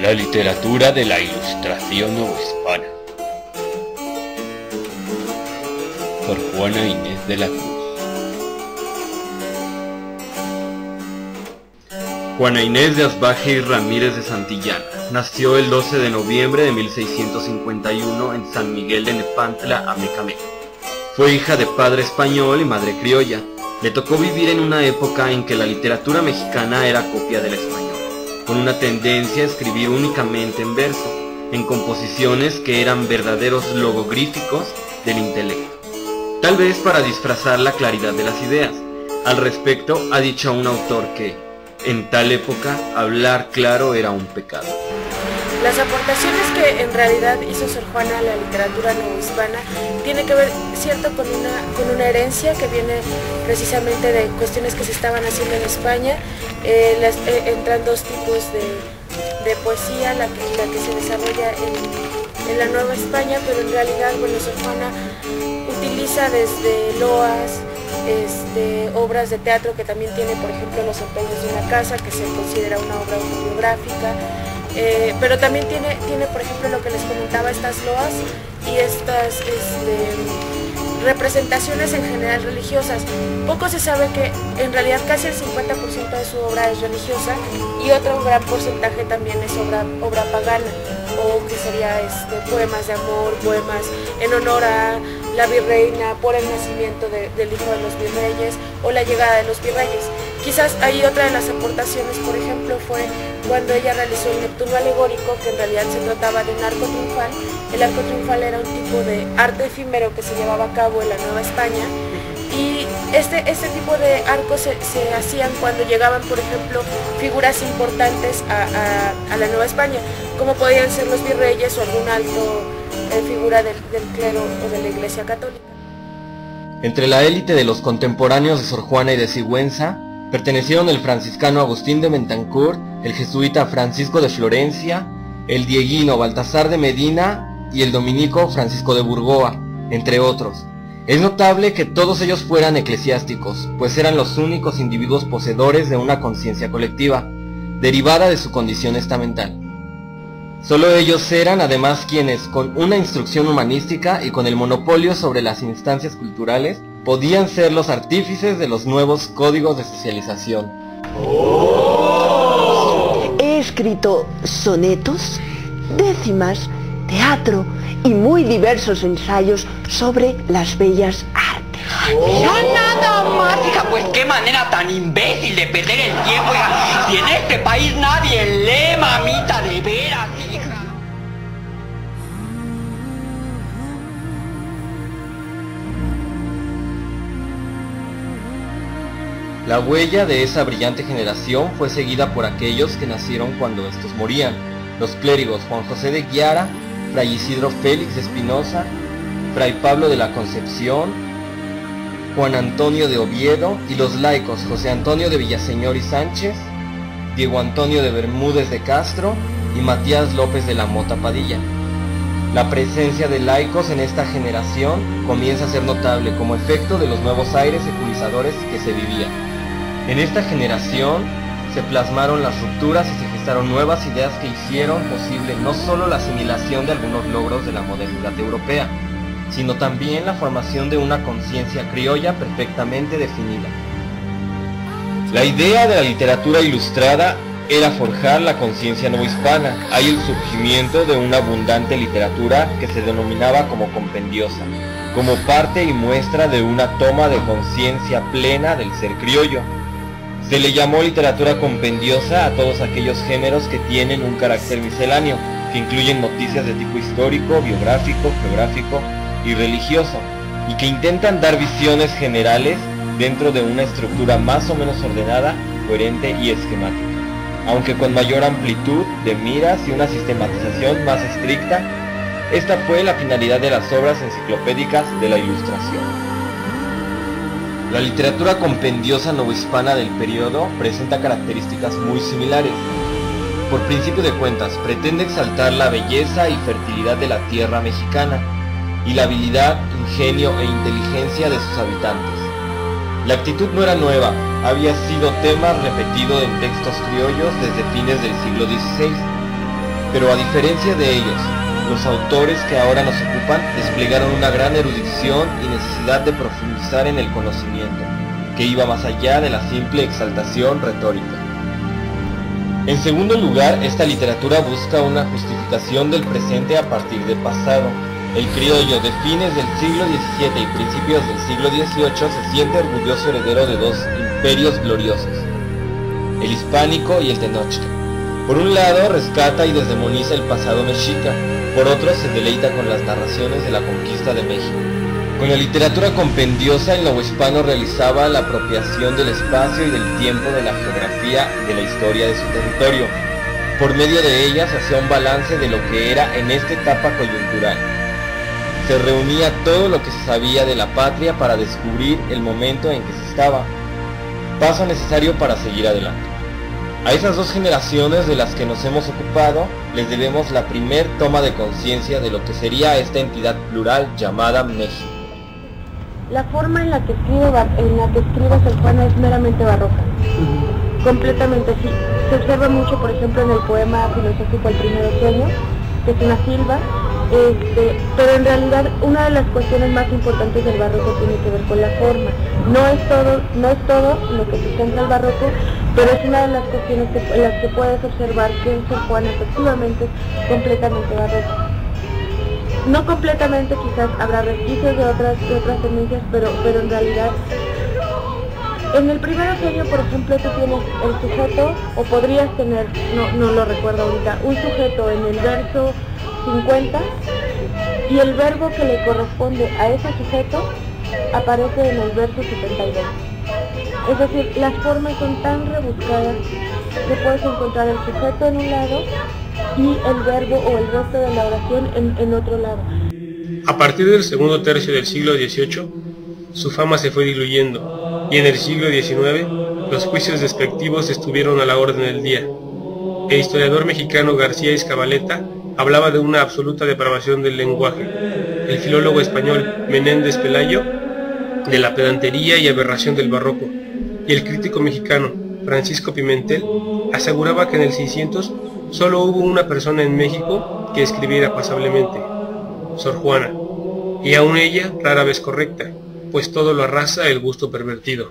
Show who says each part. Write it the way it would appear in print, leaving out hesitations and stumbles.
Speaker 1: La literatura de la Ilustración novohispana, por Juana Inés de la Cruz.
Speaker 2: Juana Inés de Asbaje y Ramírez de Santillana nació el 12 de noviembre de 1651 en San Miguel de Nepantla, Amecameca. Fue hija de padre español y madre criolla. Le tocó vivir en una época en que la literatura mexicana era copia del español, con una tendencia a escribir únicamente en verso, en composiciones que eran verdaderos logogríficos del intelecto, tal vez para disfrazar la claridad de las ideas. Al respecto, ha dicho un autor que, en tal época, hablar claro era un pecado.
Speaker 3: Las aportaciones que en realidad hizo Sor Juana a la literatura novohispana tiene que ver, cierto, con una herencia que viene precisamente de cuestiones que se estaban haciendo en España. Entran dos tipos de poesía, la que se desarrolla en la Nueva España, pero en realidad, bueno, Sor Juana utiliza desde loas, obras de teatro que también tiene, por ejemplo, Los empeños de una casa, que se considera una obra autobiográfica, pero también tiene, por ejemplo, lo que les comentaba, estas loas y estas representaciones en general religiosas. Poco se sabe que en realidad casi el 50% de su obra es religiosa y otro gran porcentaje también es obra pagana, o que sería poemas de amor, poemas en honor a la virreina, por el nacimiento del hijo de los virreyes o la llegada de los virreyes. Quizás ahí otra de las aportaciones, por ejemplo, fue cuando ella realizó el Neptuno alegórico, que en realidad se trataba de un arco triunfal. El arco triunfal era un tipo de arte efímero que se llevaba a cabo en la Nueva España, y este tipo de arcos se hacían cuando llegaban, por ejemplo, figuras importantes a la Nueva España, como podían ser los virreyes o algún alto figura del clero o de la Iglesia Católica.
Speaker 2: Entre la élite de los contemporáneos de Sor Juana y de Sigüenza pertenecieron el franciscano Agustín de Bentancur, el jesuita Francisco de Florencia, el dieguino Baltasar de Medina y el dominico Francisco de Burgoa, entre otros. Es notable que todos ellos fueran eclesiásticos, pues eran los únicos individuos poseedores de una conciencia colectiva, derivada de su condición estamental. Solo ellos eran además quienes, con una instrucción humanística y con el monopolio sobre las instancias culturales, podían ser los artífices de los nuevos códigos de socialización.
Speaker 4: He escrito sonetos, décimas, teatro y muy diversos ensayos sobre las bellas artes.
Speaker 5: ¡Ya nada más, hija! Pues qué manera tan imbécil de perder el tiempo, hija. Si en este país nadie lee, mamita, de veras, hija.
Speaker 2: La huella de esa brillante generación fue seguida por aquellos que nacieron cuando estos morían: los clérigos Juan José de Guiara, Fray Isidro Félix de Espinosa, Fray Pablo de la Concepción, Juan Antonio de Oviedo, y los laicos José Antonio de Villaseñor y Sánchez, Diego Antonio de Bermúdez de Castro y Matías López de la Mota Padilla. La presencia de laicos en esta generación comienza a ser notable como efecto de los nuevos aires seculizadores que se vivían. En esta generación se plasmaron las rupturas y se gestaron nuevas ideas que hicieron posible no solo la asimilación de algunos logros de la modernidad europea, sino también la formación de una conciencia criolla perfectamente definida. La idea de la literatura ilustrada era forjar la conciencia novohispana. Hay el surgimiento de una abundante literatura que se denominaba como compendiosa, como parte y muestra de una toma de conciencia plena del ser criollo. Se le llamó literatura compendiosa a todos aquellos géneros que tienen un carácter misceláneo, que incluyen noticias de tipo histórico, biográfico, geográfico y religioso, y que intentan dar visiones generales dentro de una estructura más o menos ordenada, coherente y esquemática, aunque con mayor amplitud de miras y una sistematización más estricta. Esta fue la finalidad de las obras enciclopédicas de la Ilustración. La literatura compendiosa novohispana del periodo presenta características muy similares. Por principio de cuentas, pretende exaltar la belleza y fertilidad de la tierra mexicana y la habilidad, ingenio e inteligencia de sus habitantes. La actitud no era nueva, había sido tema repetido en textos criollos desde fines del siglo XVI, pero a diferencia de ellos, los autores que ahora nos ocupan desplegaron una gran erudición y necesidad de profundizar en el conocimiento, que iba más allá de la simple exaltación retórica. En segundo lugar, esta literatura busca una justificación del presente a partir del pasado. El criollo de fines del siglo XVII y principios del siglo XVIII se siente orgulloso heredero de dos imperios gloriosos, el hispánico y el tenochtitlan. Por un lado, rescata y desdemoniza el pasado mexica, por otro se deleita con las narraciones de la conquista de México. Con la literatura compendiosa, el novohispano realizaba la apropiación del espacio y del tiempo, de la geografía y de la historia de su territorio. Por medio de ella se hacía un balance de lo que era en esta etapa coyuntural. Se reunía todo lo que se sabía de la patria para descubrir el momento en que se estaba, paso necesario para seguir adelante. A esas dos generaciones de las que nos hemos ocupado les debemos la primer toma de conciencia de lo que sería esta entidad plural llamada México.
Speaker 3: La forma en la que escribe Sor Juana es meramente barroca. Completamente sí. Se observa mucho, por ejemplo, en el poema filosófico El primer otoño, que es una silva, pero en realidad una de las cuestiones más importantes del barroco tiene que ver con la forma. No es todo lo que se centra el barroco, pero es una de las cuestiones en las que puedes observar que Sor Juana efectivamente es completamente barroca. No completamente, quizás habrá resquicios de otras tendencias, pero en realidad, en el primer otoño, por ejemplo, tú tienes el sujeto, o podrías tener, no lo recuerdo ahorita, un sujeto en el verso 50, y el verbo que le corresponde a ese sujeto aparece en el verso 72. Es decir, las formas son tan rebuscadas que puedes encontrar el sujeto en un lado y el verbo o el resto de la oración en otro lado.
Speaker 6: A partir del segundo tercio del siglo XVIII, su fama se fue diluyendo, y en el siglo XIX los juicios despectivos estuvieron a la orden del día. El historiador mexicano García Izcabaleta hablaba de una absoluta depravación del lenguaje. El filólogo español Menéndez Pelayo de la pedantería y aberración del barroco, y el crítico mexicano Francisco Pimentel aseguraba que en el 600 solo hubo una persona en México que escribiera pasablemente, Sor Juana, y aún ella rara vez correcta, pues todo lo arrasa el gusto pervertido.